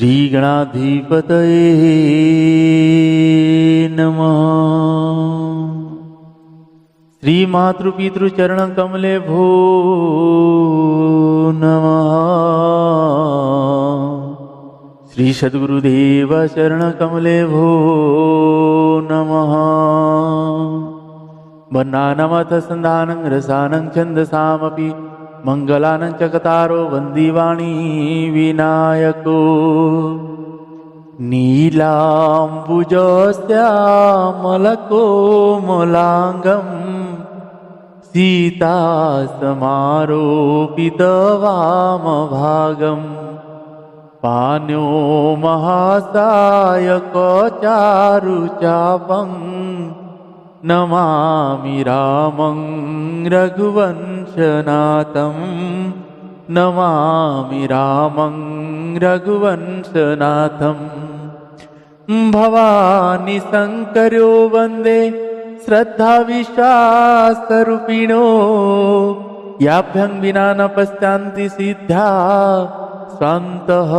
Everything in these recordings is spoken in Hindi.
श्री गणाधिपतये नमः। श्री मातृपितृचरण कमले भो नमः। श्री सद्गुरुदेव चरण कमले भो नमः। वर्णानमथ संधानं रसानं छन्दसामपि मंगलानं चकतारो वन्दिवाणी विनायको। नीलाम्बुजस्यामलकोमलाङ्गं सीतासमारोपितवामभागं पाण्यो महासायकचारुचापं नमामि रामं रघुवंशनाथं। नमामि रामं रघुवंशनाथं। भवानी शंकरो वंदे श्रद्धा विश्वासरूपिणो। याभ्यं विना न पश्यन्ति सिद्धा स्वान्तः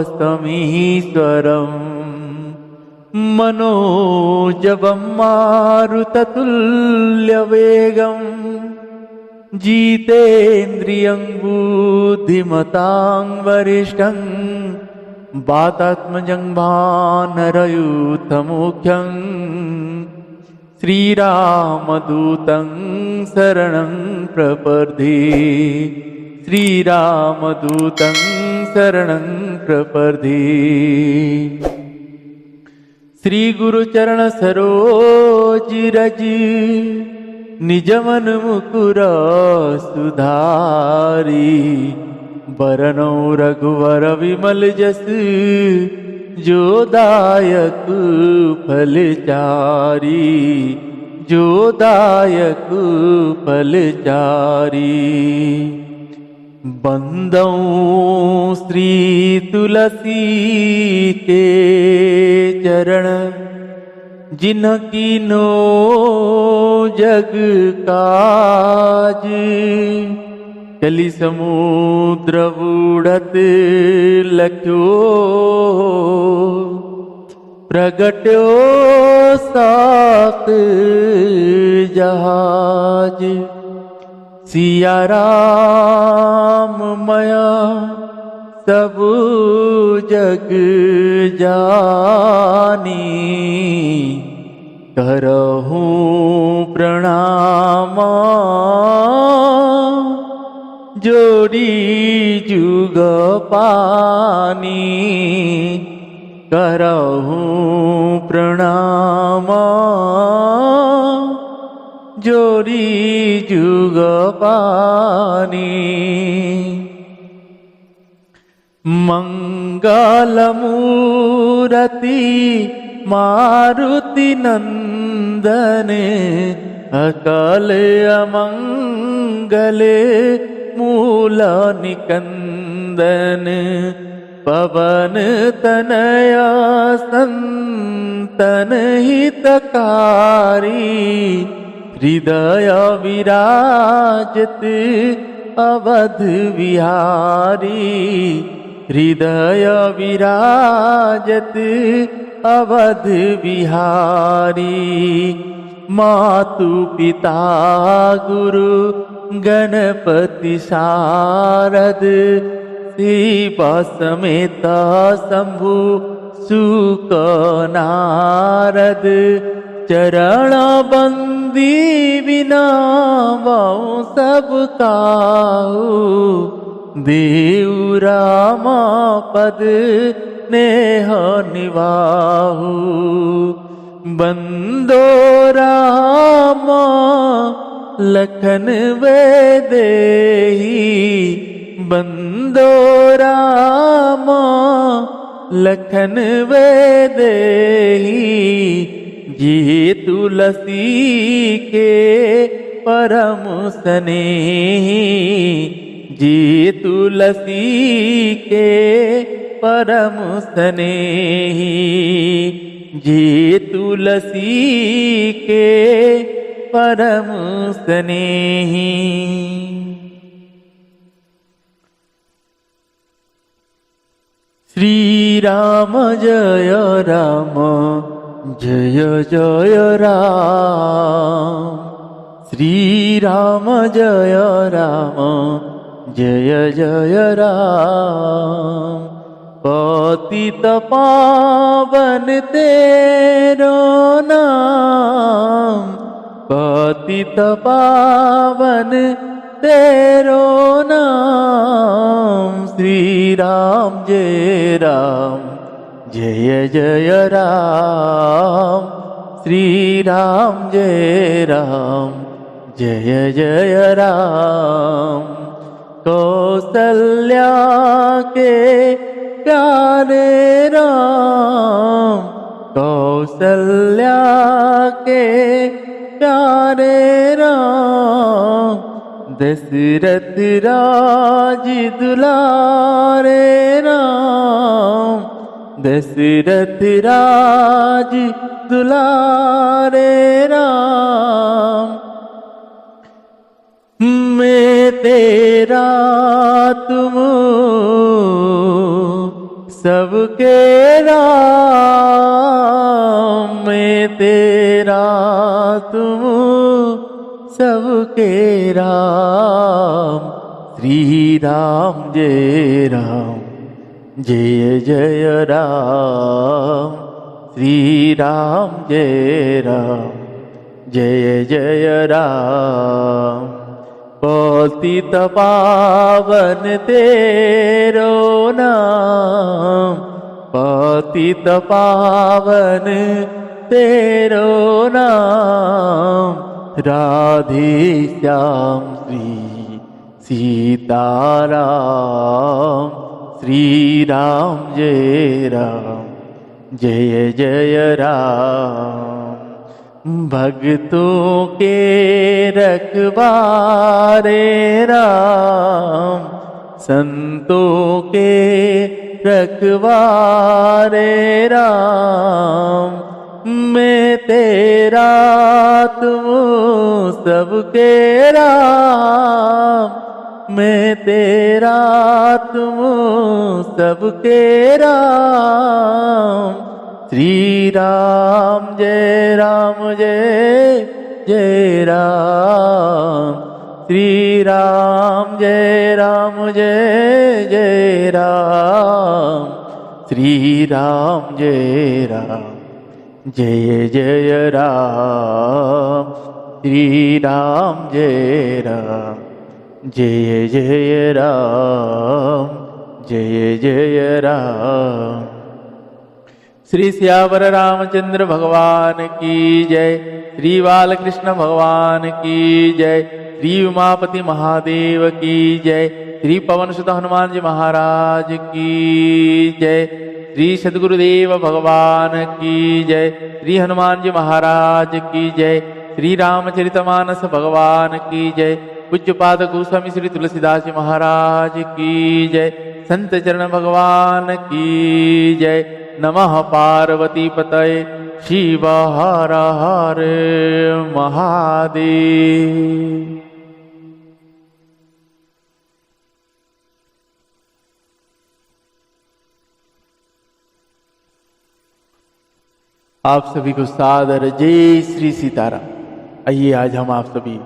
समीश्वरम्। मनोजवं मारुततुल्यवेगं जितेन्द्रियं बुद्धिमतां वरिष्ठं। वातात्मजं वानरयूथमुख्यं श्रीरामदूतं शरणं प्रपद्ये। श्रीरामदूतं शरणं प्रपद्ये। श्री गुरुचरण सरोज रज निज मन मुकुर सुधारी। बरनौ रघुवर विमल जस जो दायक फलचारी। जो दायक फलचारी। बंदौ श्री तुलसी के चरण जिनकी नो जग काज। कलि समुद्र बूढ़त लख्यो प्रगट्यो सात जहाज। सिया राम मया सब जग जानी। करहूँ प्रणाम जोड़ी जुग पानी। करहूँ प्रणाम जोड़ी जुग पानी। मंगलमूर्ति मारुति नंदन। अकाल अमंगल मूल निकंदन। पवन तनया संतन हितकारी। हृदय विराजत अवध विहारी। हृदय विराजत अवध विहारी। मातु पिता गुरु गणपति शारद। शिवा समेत शंभु सुक नारद। चरण बंदी बिना वाऊ सब काहू। देव राम पद नेह निवाहु। बंदो राम लखन वेदेही। बंदो राम लखन वेदेही। जी तुलसी के परम स्नेही। जी तुलसी के परम स्नेही। जी तुलसी के परम स्नेही। श्री राम जय राम जय जय राम। श्री राम जय राम जय जय राम। पतित पावन तेरो नाम, पतित पावन तेरो नाम। श्री राम जय राम जय जय राम। श्री राम जय राम जय जय राम। कौसल्या के प्यारे राम, कौसल्या के प्यारे राम। दशरथ राज दुलारे राम, दशरथ राज दुलारे राम। मैं तेरा तुम सबके राम, मैं तेरा तुम सबके राम। श्री राम जय राम जय जय राम। श्री राम जय राम जय जय राम। पतित पावन तेरो नाम, पतित पावन तेरो नाम। राधे श्याम श्री सीताराम। श्री राम जय राम जय जय राम। भक्तों के रखवारे राम, संतों के रखवारे राम। मैं तेरा तुम सबके राम, मैं तेरा तुम सबके राम। श्री राम जय राम जय जय राम। श्री राम जय राम जय जय राम। श्री राम जय राम जय जय राम। श्री राम जय राम जय जय राम जय जय राम। श्री सियावर रामचंद्र भगवान की जय। श्री बालकृष्ण भगवान की जय। श्री उमापति महादेव की जय। श्री पवन सुत हनुमान जी महाराज की जय। श्री सद्गुरुदेव भगवान की जय। श्री हनुमान जी महाराज की जय। श्री रामचरितमानस भगवान की जय। पूज्यपाद गोस्वामी श्री तुलसीदास जी महाराज की जय। संत चरण भगवान की जय। नमः पार्वती पतये शिव हर हर महादेव। आप सभी को सादर जय श्री सीताराम। आइए आज हम आप सभी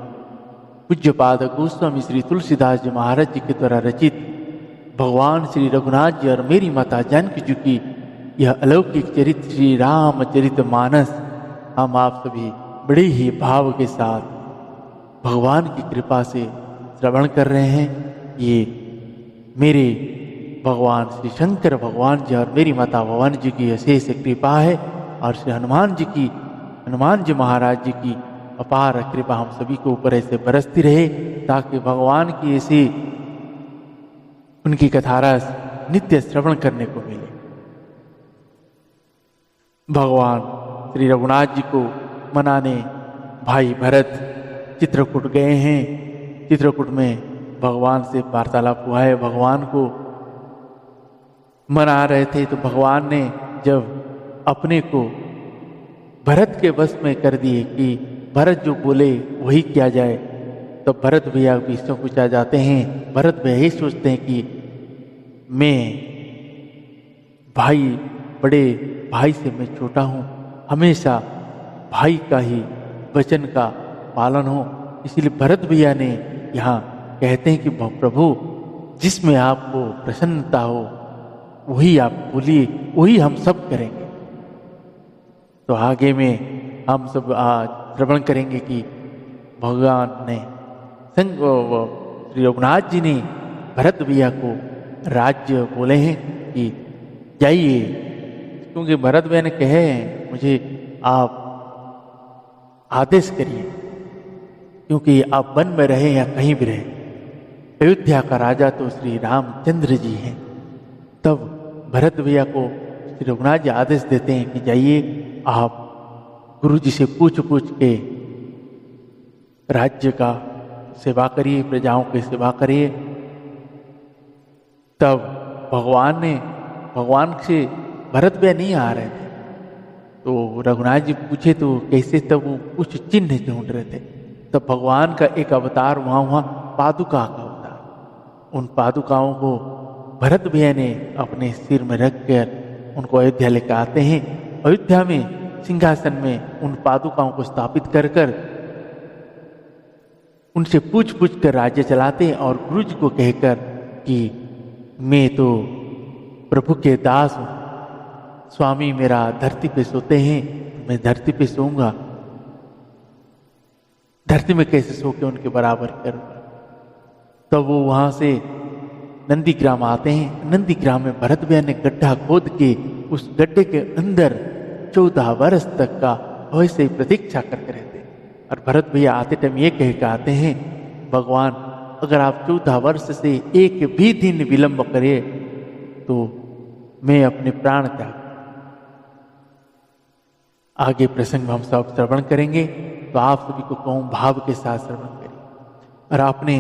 पूज्यपाद गोस्वामी श्री तुलसीदास जी महाराज जी के द्वारा रचित भगवान श्री रघुनाथ जी और मेरी माता जानकी जी की यह अलौकिक चरित्र श्री रामचरितमानस हम आप सभी बड़े ही भाव के साथ भगवान की कृपा से श्रवण कर रहे हैं। ये मेरे भगवान श्री शंकर भगवान जी और मेरी माता भवानी जी की अशेष कृपा है और श्री हनुमान जी महाराज जी की अपार कृपा हम सभी को ऊपर ऐसे बरसती रहे ताकि भगवान की ऐसी उनकी कथारस नित्य श्रवण करने को मिले। भगवान श्री रघुनाथ जी को मनाने भाई भरत चित्रकूट गए हैं। चित्रकूट में भगवान से वार्तालाप हुआ है। भगवान को मना रहे थे तो भगवान ने जब अपने को भरत के वश में कर दिए कि भरत जो बोले वही किया जाए, तो भरत भैया भी संकुचा जाते हैं। भरत भैया यही सोचते हैं कि मैं भाई बड़े भाई से मैं छोटा हूँ, हमेशा भाई का ही वचन का पालन हो। इसीलिए भरत भैया ने यहाँ कहते हैं कि प्रभु जिसमें आपको प्रसन्नता हो वही आप बोलिए, वही हम सब करेंगे। तो आगे में हम सब आज श्रवण करेंगे कि भगवान ने श्री रघुनाथ जी ने भरत भैया को राज्य बोले हैं कि जाइए, क्योंकि भरत भैया ने कहे हैं मुझे आप आदेश करिए, क्योंकि आप वन में रहे या कहीं भी रहे, अयोध्या का राजा तो श्री रामचंद्र जी हैं। तब भरत भैया को श्री रघुनाथ जी आदेश देते हैं कि जाइए आप गुरु जी से पूछ के राज्य का सेवा करिए, प्रजाओं की सेवा करिए। तब भगवान से भरत भैया नहीं आ रहे थे, तो रघुनाथ जी पूछे तो कैसे, तब वो कुछ चिन्ह ढूंढ रहे थे। तब भगवान का एक अवतार वहाँ पादुका का अवतार, उन पादुकाओं को भरत भैया ने अपने सिर में रख कर उनको अयोध्या लेकर आते हैं। अयोध्या में सिंहासन में उन पादुकाओं को स्थापित कर उनसे पूछ कर राज्य चलाते हैं और गुरु जी को कहकर कि मैं तो प्रभु के दास हूँ, स्वामी मेरा धरती पे सोते हैं, मैं धरती पे सोऊंगा, धरती में कैसे सो के उनके बराबर करूंगा। तब वो वहां से नंदीग्राम आते हैं। नंदीग्राम में भरत भैया ने गड्ढा खोद के उस गड्ढे के अंदर 14 वर्ष तक का वैसे ही प्रतीक्षा करते रहते। और भरत भैया आते टाइम ये कह के आते हैं, भगवान अगर आप 14 वर्ष से एक भी दिन विलंब करे तो मैं अपने प्राण त्याग। आगे प्रसंग में हम सब श्रवण करेंगे, तो आप सभी को कहूँ भाव के साथ श्रवण करिए और अपने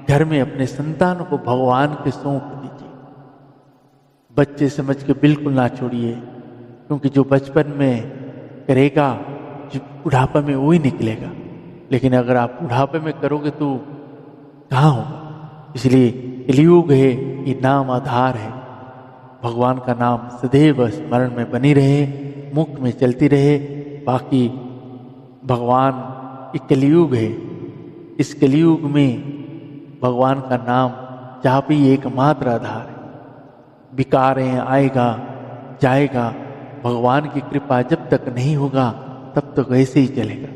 घर में अपने संतान को भगवान के सौंप दीजिए। बच्चे समझ के बिल्कुल ना छोड़िए, क्योंकि जो बचपन में करेगा जो बुढ़ापे में वो ही निकलेगा, लेकिन अगर आप बुढ़ापे में करोगे तो कहाँ होगा। इसलिए कलियुग है, ये नाम आधार है, भगवान का नाम सदैव स्मरण में बनी रहे, मुख में चलती रहे। बाकी भगवान एक कलियुग है, इस कलियुग में भगवान का नाम जहाँ भी एकमात्र आधार है। विकार आएगा जाएगा, भगवान की कृपा जब तक नहीं होगा तब तक ऐसे ही चलेगा।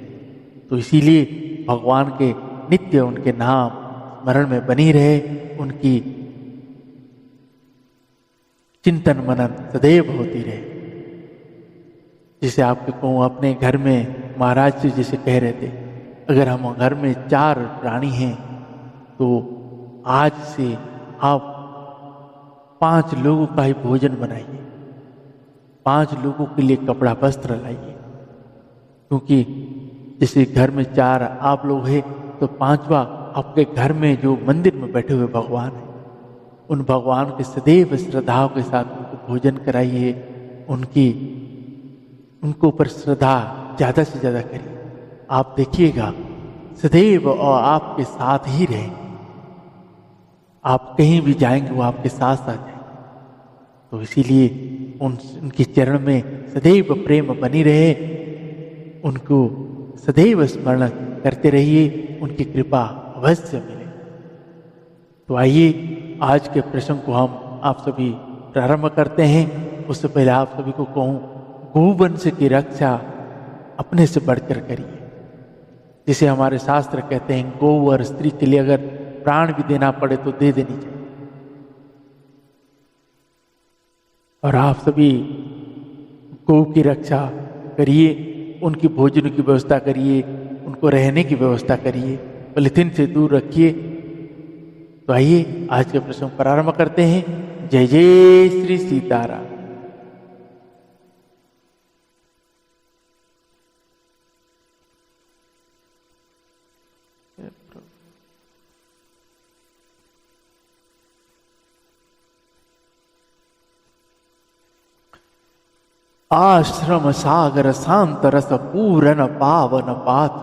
तो इसीलिए भगवान के नित्य उनके नाम स्मरण में बनी रहे, उनकी चिंतन मनन सदैव होती रहे। जैसे आपके को अपने घर में महाराज जी जैसे कह रहे थे, अगर हम घर में 4 प्राणी हैं तो आज से आप 5 लोगों का ही भोजन बनाइए, 5 लोगों के लिए कपड़ा वस्त्र लाइए। क्योंकि जैसे घर में 4 आप लोग हैं तो 5वां आपके घर में जो मंदिर में बैठे हुए भगवान हैं, उन भगवान के सदैव श्रद्धाओं के साथ उनको भोजन कराइए, उनको ऊपर श्रद्धा ज़्यादा से ज़्यादा करिए। आप देखिएगा सदैव और आपके साथ ही रहेंगे, आप कहीं भी जाएंगे वो आपके साथ साथ जाएंगे। तो इसीलिए उनके चरण में सदैव प्रेम बनी रहे, उनको सदैव स्मरण करते रहिए, उनकी कृपा अवश्य मिले। तो आइए आज के प्रसंग को हम आप सभी प्रारंभ करते हैं। उससे पहले आप सभी को कहूँ, गोवंश की रक्षा अपने से बढ़कर करिए। जिसे हमारे शास्त्र कहते हैं, गौ और स्त्री के लिए अगर प्राण भी देना पड़े तो दे देनी चाहिए। और आप सभी गौ की रक्षा करिए, उनकी भोजन की व्यवस्था करिए, उनको रहने की व्यवस्था करिए, पॉलिथीन से दूर रखिए। तो आइए आज के प्रसंग प्रारंभ करते हैं। जय जय श्री सीताराम। आश्रम सागर शांत रस पूरन पावन पात,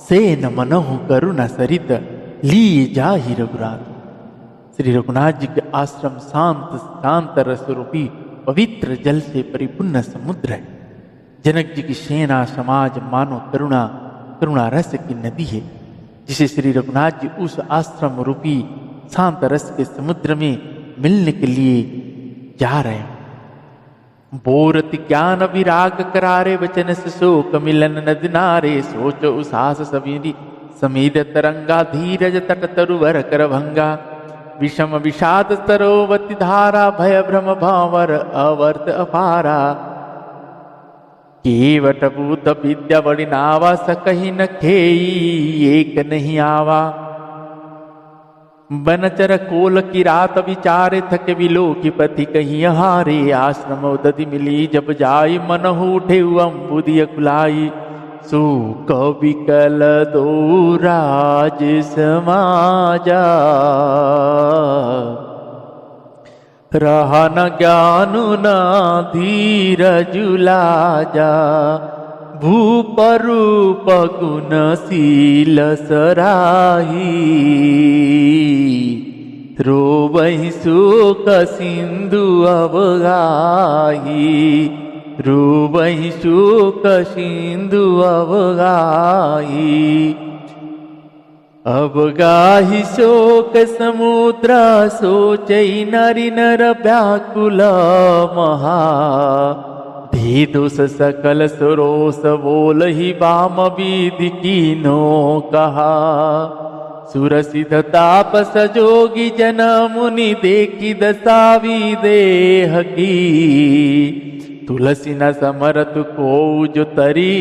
सेन मनहु करुण सरित लिए जाहि रघुरात। श्री रघुनाथ जी के आश्रम शांत रस रूपी पवित्र जल से परिपूर्ण समुद्र है। जनक जी की सेना समाज मानो करुणा रस की नदी है, जिसे श्री रघुनाथ जी उस आश्रम रूपी शांत रस के समुद्र में मिलने के लिए जा रहे हैं। बोरति ज्ञान विराग करारे वचन से शोक मिलन नद नारे, सोच उसास समीर तरंगा धीरज तट तरुवर कर भंगा, विषम विषाद सरोवती धारा भय भ्रम भावर अवर्त अपारा, केवट भूत विद्या बड़ी नावा सकही न खेई एक नहीं आवा, बनचर कोल की रात विचारे थक विलो की पति कहीं हारे, आश्रम उदधि मिली जब जाई मन उठे अम्बुदिय कुलाई, सो कवि कल दो राज समाजा, रहा न ज्ञान न धीरज लाजा, भूप रूप गुणशील सराही, रोवहि शोक सिंधु अवगाही, रोवहि शोक सिंधु अवगाही, अवगाही शोक समुद्र सोचई नरि नर व्याकुल महा, धे दोष सकल सरोस बोल ही बाम विधि कीनो कहा, सुर सिद्ध तापस जोगी जन मुनि देखी दसावी देह की, तुलसी न समरत को जो तरी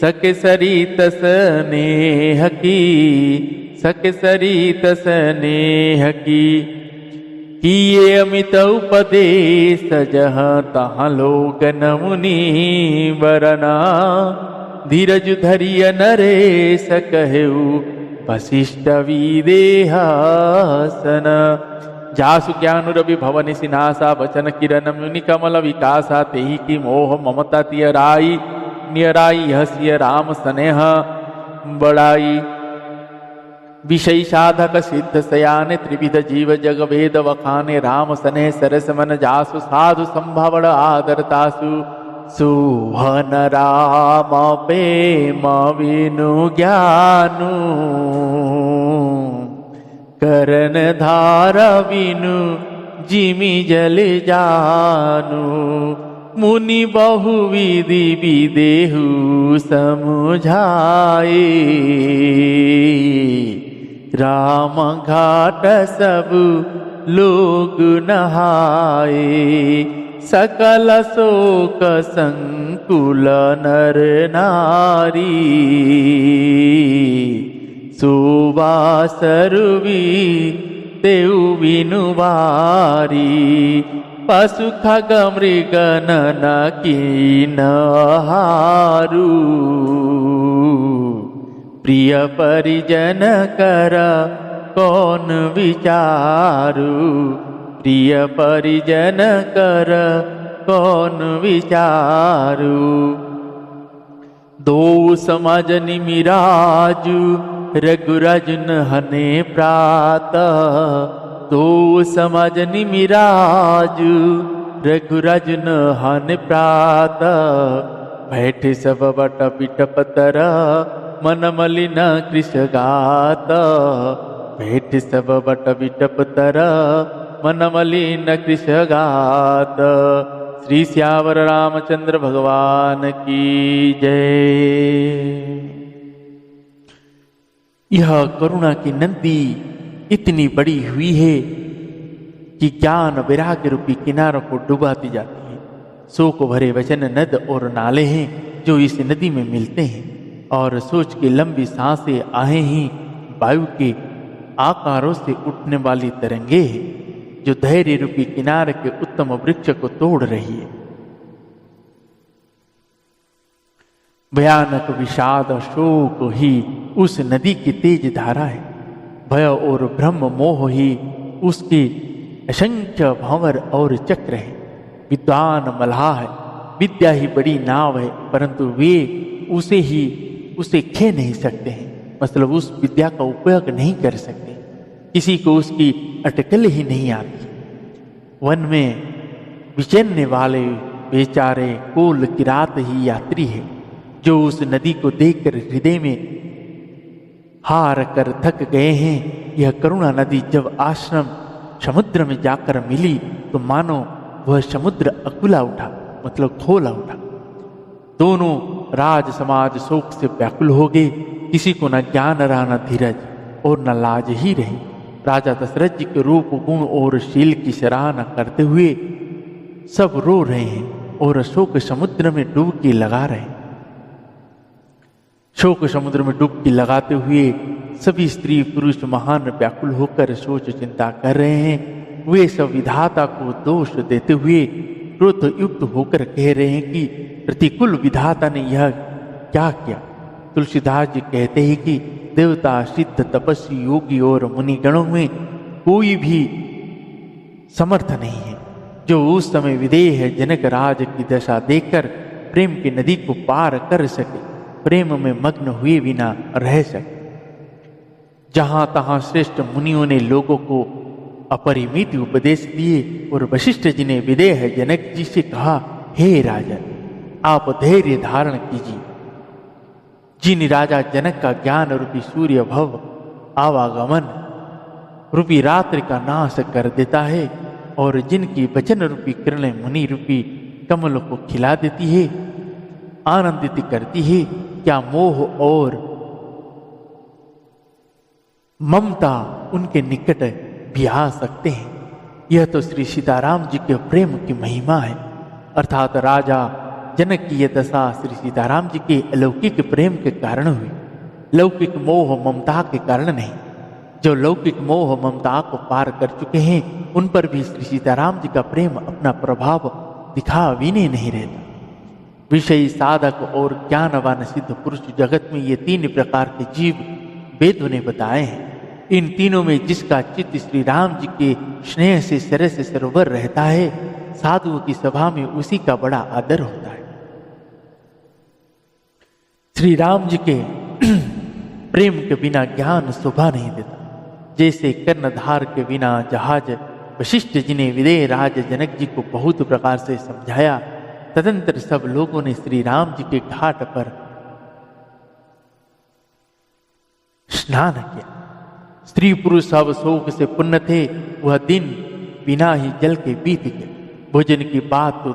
सके सरित स्नेह की, सके सरित स्नेह की, किए अमित उपदेश जहाँ तहाँ लोगन मुनि वरना, धीरज धरिय नरेश कहेऊ वशिष्ठ विदेहासन, जासु ज्ञानुरवि भवनि सिनासा वचन किरण मुनि कमल विकासा, तेहि की मोह ममता तियराई नियराई हसिय राम स्नेह बड़ाई, विषय साधक सिद्ध सयाने त्रिविध जीव जग वेद वखाने, राम सने सरस मन जासु साधु संभवड़ आदरतासु, सुहन राम प्रेम विनु ज्ञानु, करन धार विनु जिमि जल जानु, मुनि बहुविधि विदेहु समुझाए, राम घाट सब लोग नहाए, सकल शोक संकुल नर नारी, सुवासरुवी तेउ बिनु बारी, पशु खग मृग नन कीन हारू, प्रिय परिजन कर कौन विचारू, प्रिय परिजन कर कौन विचारू, दो समझ निमिराजु रघुराजन हने प्रात, दो समझ निमिराजु रघुराजन हन प्रात, बैठे सब बट बिटपतर मन मलिन कृष गात, भेट सब बट बिटपतर मन मलिन कृष गात। श्री श्यावर रामचंद्र भगवान की जय। यह करुणा की नदी इतनी बड़ी हुई है कि ज्ञान वैराग्य रूपी किनारों को डुबाती जाती है। शोक भरे वचन नद और नाले हैं जो इस नदी में मिलते हैं, और सोच की लंबी सांसें आहें ही वायु के आकारों से उठने वाली तरंगे हैं जो धैर्य रूपी किनारे के उत्तम वृक्ष को तोड़ रही है। भयानक विषाद शोक ही उस नदी की तेज धारा है, भय और ब्रह्म मोह ही उसके असंख्य भंवर और चक्र है। विद्वान मल्लाह है, विद्या ही बड़ी नाव है, परंतु वे उसे खे नहीं सकते हैं, मतलब उस विद्या का उपयोग नहीं कर सकते। किसी को उसकी अटकल ही नहीं आती। वन में विचरने वाले बेचारे कोल किरात ही यात्री है, जो उस नदी को देखकर हृदय में हार कर थक गए हैं। यह करुणा नदी जब आश्रम समुद्र में जाकर मिली तो मानो वह समुद्र अकुला उठा, मतलब खोला उठा। दोनों राज समाज शोक से व्याकुल हो गए। किसी को न ज्ञान रहा, न धीरज और न लाज ही रही। राजा दशरथ जी के रूप गुण और शील की सराहना करते हुए सब रो रहे हैं और शोक समुद्र में डुबकी लगा रहे हैं। शोक समुद्र में डुबकी लगाते हुए सभी स्त्री पुरुष महान व्याकुल होकर सोच चिंता कर रहे हैं। वे सब विधाता को दोष देते हुए क्रोध युक्त होकर कह रहे हैं कि प्रतिकूल विधाता ने यह क्या किया। तुलसीदास जी कहते हैं कि देवता, सिद्ध, तपस्वी, योगी और मुनिगणों में कोई भी समर्थ नहीं है जो उस समय विदेह जनक राज की दशा देखकर प्रेम की नदी को पार कर सके, प्रेम में मग्न हुए बिना रह सके। जहां तहां श्रेष्ठ मुनियों ने लोगों को अपरिमित उपदेश दिए और वशिष्ठ जी ने विदेह जनक जी से कहा, हे राजन, आप धैर्य धारण कीजिए। जिन राजा जनक का ज्ञान रूपी सूर्य भव आवागमन रूपी रात्रि का नाश कर देता है और जिनकी वचन रूपी किरणें मुनि रूपी कमल को खिला देती है, आनंदित करती है, क्या मोह और ममता उनके निकट भी आ सकते हैं। यह तो श्री सीताराम जी के प्रेम की महिमा है। अर्थात राजा जनक की यह दशा श्री सीताराम जी के अलौकिक प्रेम के कारण हुई, लौकिक मोह ममता के कारण नहीं। जो लौकिक मोह ममता को पार कर चुके हैं उन पर भी श्री सीताराम जी का प्रेम अपना प्रभाव दिखा भी नहीं रहता। विषयी, साधक और ज्ञानवान सिद्ध पुरुष जगत में ये तीन प्रकार के जीव वेदों ने बताए हैं। इन तीनों में जिसका चित्त श्री राम जी के स्नेह से सरस से सरोवर रहता है, साधुओं की सभा में उसी का बड़ा आदर होता है। श्री राम जी के प्रेम के बिना ज्ञान शोभा नहीं देता। जैसे कर्णधार के बिना जहाज वशिष्ठ जी ने विदेह राज जनक जी को बहुत प्रकार से समझाया, तदंतर सब लोगों ने श्री राम जी के घाट पर स्नान किया। स्त्री पुरुष सब शोक से पुण्य थे। वह दिन बिना ही जल के बीत गया। भोजन की बात तो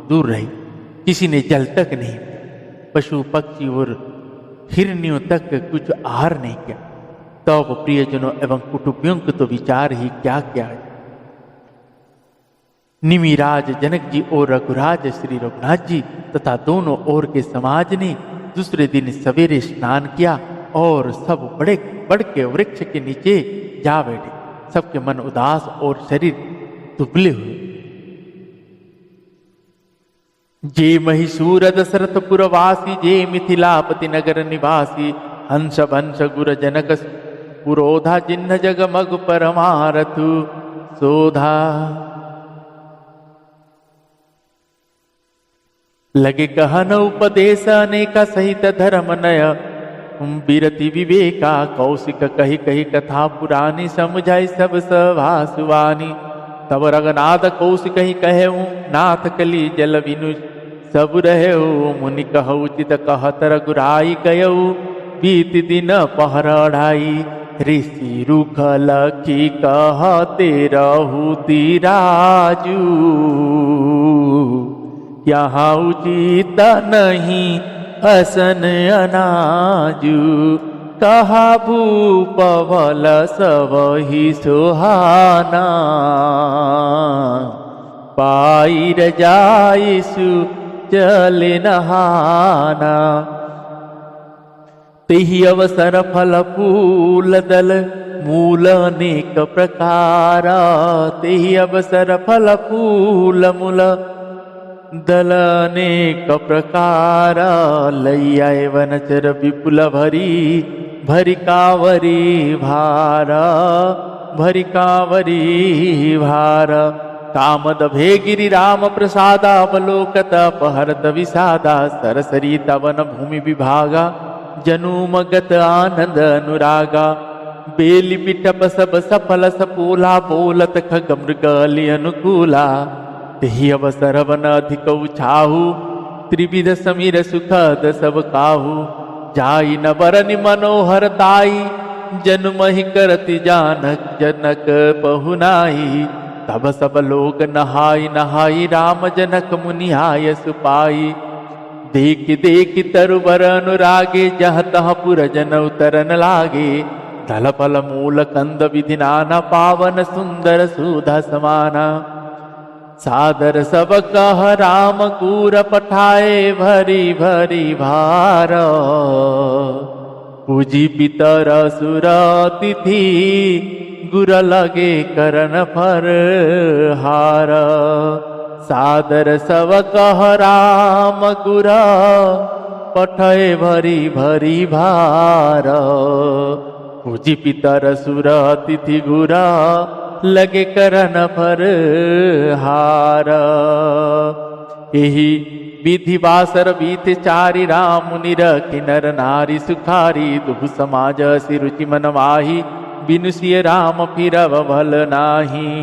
दूर रही, किसी ने जल तक नहीं पिया। पशु पक्षी और हिरनियों तक कुछ आहार नहीं किया। तब प्रियजनों एवं कुटुंबियों को तो विचार ही क्या किया है। निमिराज जनक जी और रघुराज श्री रघुनाथ जी तथा दोनों ओर के समाज ने दूसरे दिन सवेरे स्नान किया और सब बड़े के वृक्ष के नीचे जा बैठे। सबके मन उदास और शरीर दुबले हुए। जे महिषूर दशरथ पुरवासी, जे मिथिलापति नगर निवासी, हंस वंश गुर जनक पुरोधा, जिन्ह जगमग परमारथु सोधा। लगे कहन उपदेश अनेका, सहित धर्म नय बिरति विवेका। कौशिक कही कही कथा पुरानी, समझाई सब सभा सुवानी। तब रघुनाथ कौशिक कही कहूँ, नाथ कली जल विनु सब रहे। मुनि कहु चित कहत रघुराई गयऊ, बीत दिन पहर ढाई। ऋषि रुख लखी कहते रहु तिराजू, यहाँ उचित नहीं असन अनाजू। कहा भूप भल सबहि सुहाना, पाई रजाइसु चल नहाना। तेहि अवसर फल फूल दल मूल अनेक प्रकार। तेहि अवसर फल फूल मूल दल अनेक प्रकार। लैया वनचर विपुल भरी, भरी कावरी भार। भरी कावरी भार। कामद भे गिरि राम प्रसादा, अवलोकत अपहरत विषादा। सरसरी तवन भूमि विभागा, जनुमगत आनंद अनुरागा। बेली बिटप सब सफल सपूला, बोलत खग मृगली अनुकूला। तेहि अवसर वन अधिक छाहू, त्रिविध समीर सुखद सब काहू। जाई न बरनि मनोहर ताई, जन्महि करति जानक जनक पहुनाई। तब सब लोग नहाई नहाई, राम जनक मुनि आय सुपाई। देख देख तरुवर अनुरागे, जह तह पुरजन उतरन लागे। थल फल मूल कंद विधि नाना, पावन सुंदर सुधा समाना। सादर सब कह राम कूर पठाए, भरी भरी भार। पूजी पितर सुर तिथि, गुर लगे करन फर हार। सादर सब कह राम गुर, पठय भरी भरी भार। पूजी पितर सुर तिथि गुर, लगे करन फर हार। एहि विधि बासर बीत चारि, राम मुनि रखि नर नारी सुखारी। दुह समाज सिरुचि मन माही, बिनु सिय राम फिरव भल नाही।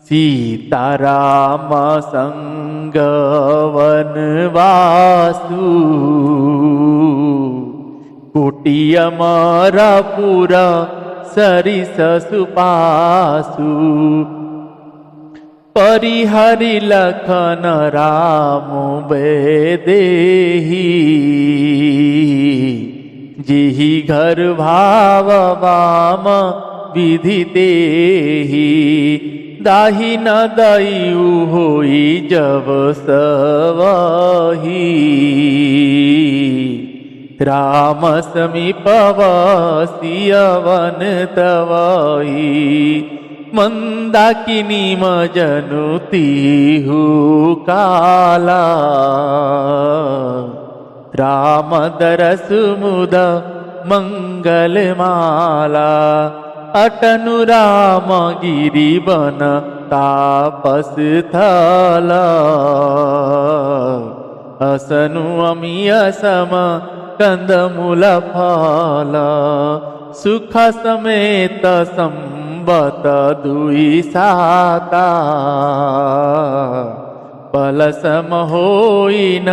सीता राम संग वनवासु, कुटी अमरपुर सरिस सुपासु। परिहरि लखन राम बेदेही, जिहि घर भाव वाम विधि तेहि। दाही न दयु होई जब सवही, राम समीप वसिय वन तवही। मंदाकिनी मजनु तिहु काला, राम दरस मुद मंगल माला। अटनु राम गिरि बन तापस थल, असनु अमिय सम कंदमूल फल। सुख समेत संबत दुई साता, पल सम होई न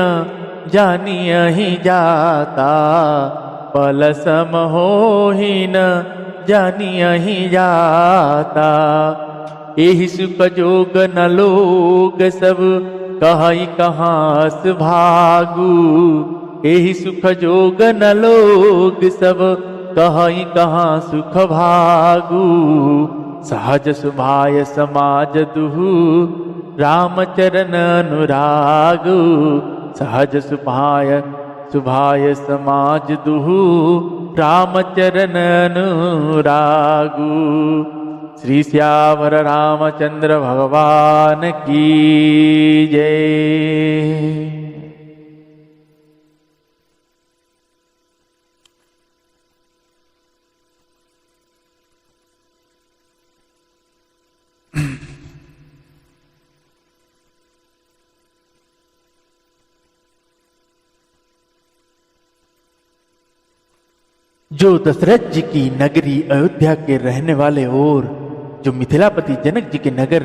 जानियहि जाता। पल सम होई न जानियहि जाता। एहि सुख जोग न लोग सब, कहई कहाँ भागू। एहि सुख जोग न लोग सब, कहई कहाँ सुख भागू। सहज सुभाय समाज दुहु, रामचरण अनुरागु। सहज सुभाय समाज दुहु, रामचरण अनुरागु। श्री श्यावर रामचंद्र भगवान की जय। जो दशरथ जी की नगरी अयोध्या के रहने वाले और जो मिथिलापति जनक जी के नगर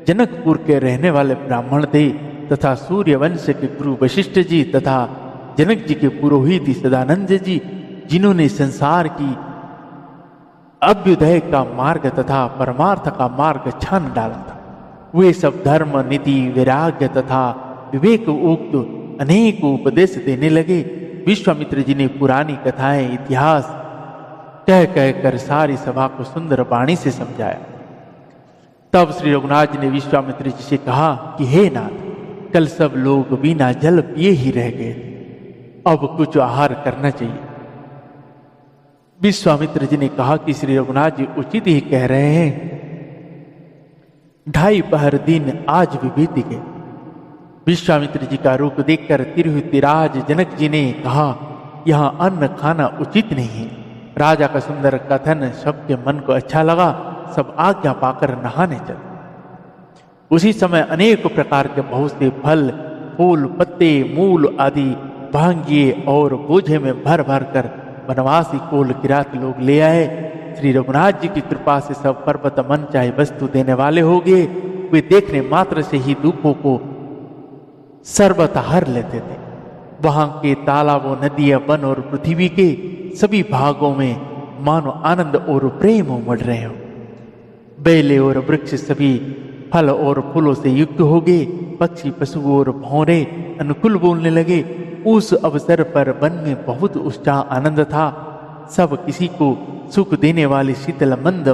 जनकपुर के रहने वाले ब्राह्मण थे, तथा सूर्य वंश के गुरु वशिष्ठ जी तथा जनक जी के पुरोहित सदानंद जी, जिन्होंने संसार की अभ्युदय का मार्ग तथा परमार्थ का मार्ग छान डाला था, वे सब धर्म नीति वैराग्य तथा विवेक उक्त अनेक उपदेश देने लगे। विश्वामित्र जी ने पुरानी कथाएं इतिहास कह कह कर सारी सभा को सुंदर वाणी से समझाया। तब श्री रघुनाथ जी ने विश्वामित्र जी से कहा कि हे नाथ, कल सब लोग बिना जल पिए ही रह गए, अब कुछ आहार करना चाहिए। विश्वामित्र जी ने कहा कि श्री रघुनाथ जी उचित ही कह रहे हैं, 2.5 पहर दिन आज भी बीत गए। विश्वामित्र जी का रूप देखकर तिरहुतिराज जनक जी ने कहा, यहाँ अन्न खाना उचित नहीं है। राजा का सुंदर कथन सबके मन को अच्छा लगा, सब आज्ञा पाकर नहाने चले। उसी समय अनेक प्रकार के बहुत से फल, फूल, पत्ते, मूल आदि भांगिए और बोझे में भर भर कर वनवासी कोल किरात लोग ले आए। श्री रघुनाथ जी की कृपा से सब पर्वत मन चाहे वस्तु देने वाले हो गए। वे देखने मात्र से ही दुखों को सर्वथा हर लेते थे। वहां के तालाबों, नदियां, वन और पृथ्वी के सभी भागों में मानो आनंद और प्रेम उमड़ रहे हो। बेले और वृक्ष सभी फल और फूलों से युक्त हो गए। पक्षी, पशु और भौरे अनुकूल बोलने लगे। उस अवसर पर वन में बहुत उत्साह आनंद था। सब किसी को सुख देने वाली शीतल मंद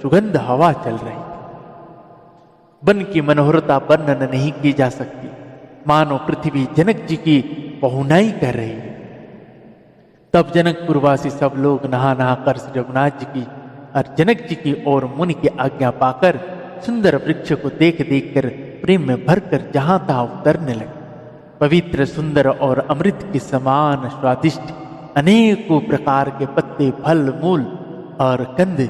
सुगंध हवा चल रही थी। वन की मनोहरता वर्णन नहीं की जा सकती, मानो पृथ्वी जनक जी की पहुनाई कर रही है। तब जनकपुरवासी सब लोग नहा नहा कर श्री रघुनाथ जी की और जनक जी की और मुनि की आज्ञा पाकर सुंदर वृक्ष को देख देख कर प्रेम में भरकर जहां तहां उतरने लगे। पवित्र, सुंदर और अमृत के समान स्वादिष्ट अनेकों प्रकार के पत्ते, फल, मूल और कंद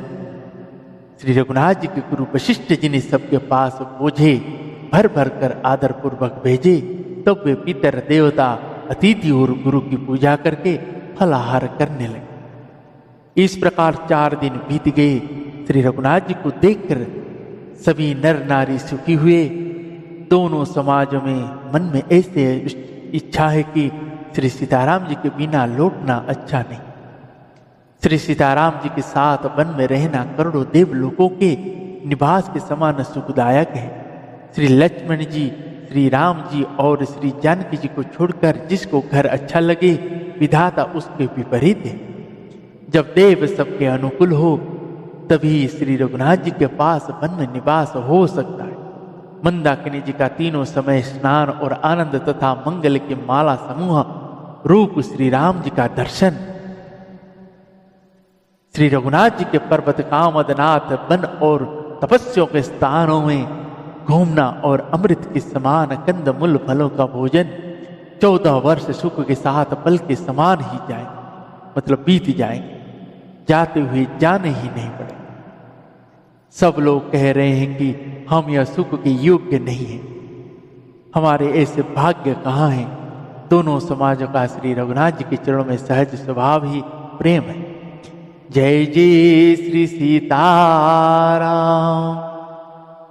श्री रघुनाथ जी के गुरु वशिष्ठ जी ने सबके पास बोझे भर भर कर आदर पूर्वक भेजे। तब वे पितर, देवता, अतिथि और गुरु की पूजा करके फलाहार करने लगे। इस प्रकार 4 दिन बीत गए। श्री रघुनाथ जी को देखकर सभी नर नारी सुखी हुए। दोनों समाजों में मन में ऐसे इच्छा है कि श्री सीताराम जी के बिना लौटना अच्छा नहीं। श्री सीताराम जी के साथ वन में रहना करोड़ों देवलोकों के निवास के समान सुखदायक है। श्री लक्ष्मण जी, श्री राम जी और श्री जानकी जी को छोड़कर जिसको घर अच्छा लगे, विधाता उसके विपरीत है। जब देव सबके अनुकूल हो तभी श्री रघुनाथ जी के पास वन में निवास हो सकता है। मंदाकिनी जी का तीनों समय स्नान और आनंद तथा मंगल के माला समूह रूप श्री राम जी का दर्शन, श्री रघुनाथ जी के पर्वत कामदनाथ वन और तपस्या के स्थानों में घूमना और अमृत के समान कंद मूल फलों का भोजन 14 वर्ष सुख के साथ पल के समान ही जाए, मतलब बीत जाएंगे, जाते हुए जाने ही नहीं पड़े। सब लोग कह रहे हैं कि हम यह सुख के योग्य नहीं हैं, हमारे ऐसे भाग्य कहाँ हैं। दोनों समाजों का श्री रघुनाथ जी के चरणों में सहज स्वभाव ही प्रेम है। जय जय श्री सीताराम।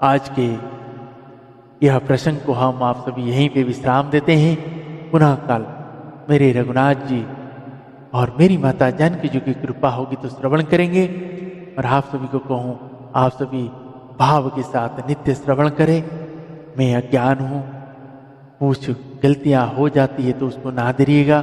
आज के यह प्रसंग को हम आप सभी यहीं पे विश्राम देते हैं। पुनः कल मेरे रघुनाथ जी और मेरी माता जानकी जी की कृपा होगी तो श्रवण करेंगे। और आप सभी को कहूँ, आप सभी भाव के साथ नित्य श्रवण करें। मैं अज्ञान हूँ, कुछ गलतियाँ हो जाती है तो उसको ना दरिएगा।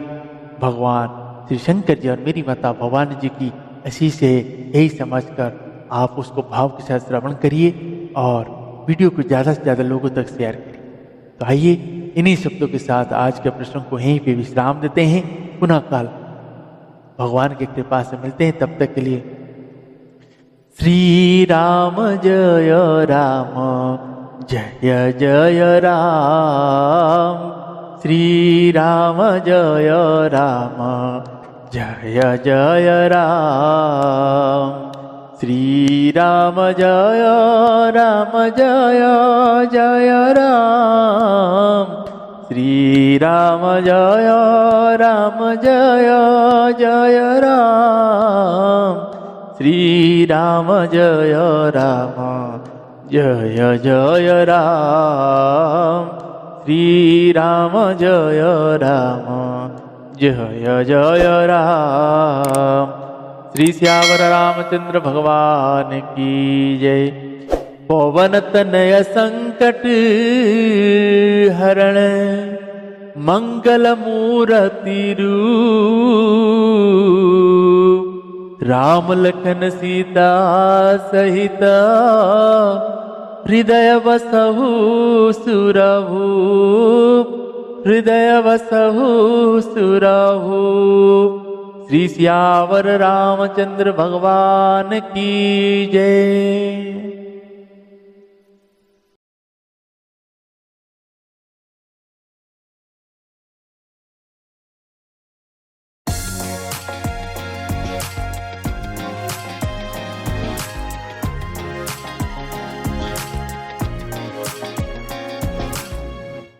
भगवान श्री शंकर जी और मेरी माता भवानी जी की आशीष है, यही समझकर आप उसको भाव के साथ श्रवण करिए और वीडियो को ज़्यादा से ज़्यादा लोगों तक शेयर करिए। तो आइए इन्हीं शब्दों के साथ आज के प्रश्न को यहीं पे विश्राम देते हैं। पुनः कल भगवान की कृपा से मिलते हैं। तब तक के लिए श्री राम जय राम, जय जय राम। श्री राम जय राम, जय जय राम। श्री राम जय राम, जय जय राम। श्री राम जय राम, जय जय राम। श्री राम जय राम, जय जय राम। श्री राम जय राम, जय जय राम। श्री श्यावर रामचंद्र भगवान की जय। पवन तनय संकट हरण, मंगल मूर्ति रूप। राम लखन सीता सहित, हृदय बसहु सुरभूप। हृदय बसहु सुरभूप। श्री श्यावर रामचंद्र भगवान की जय।